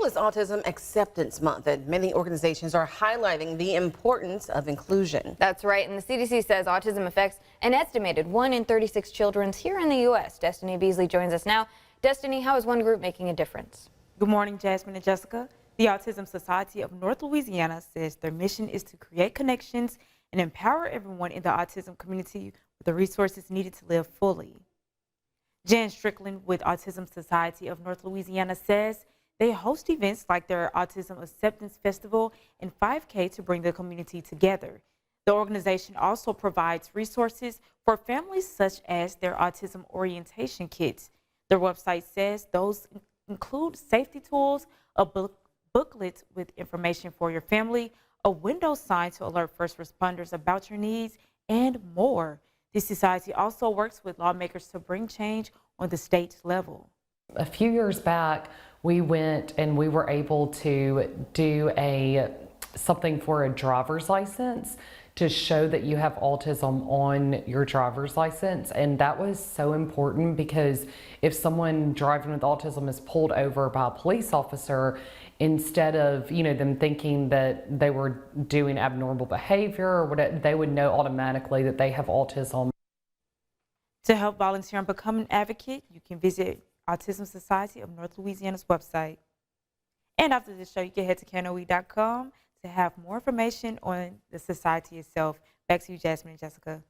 April is Autism Acceptance Month, and many organizations are highlighting the importance of inclusion. That's right, and the CDC says autism affects an estimated 1 in 36 children here in the U.S. Destiny Beasley joins us now. Destiny, how is one group making a difference? Good morning, Jasmine and Jessica. The Autism Society of North Louisiana says their mission is to create connections and empower everyone in the autism community with the resources needed to live fully. Jan Strickland with Autism Society of North Louisiana says they host events like their Autism Acceptance Festival and 5K to bring the community together. The organization also provides resources for families such as their autism orientation kits. Their website says those include safety tools, a booklet with information for your family, a window sign to alert first responders about your needs, and more. The society also works with lawmakers to bring change on the state level. A few years back, we went and we were able to do something for a driver's license to show that you have autism on your driver's license. And that was so important because if someone driving with autism is pulled over by a police officer, instead of them thinking that they were doing abnormal behavior or whatever, they would know automatically that they have autism. To help volunteer and become an advocate, you can visit Autism Society of North Louisiana's website. And after this show, you can head to KNOE.com to have more information on the society itself. Back to you, Jasmine and Jessica.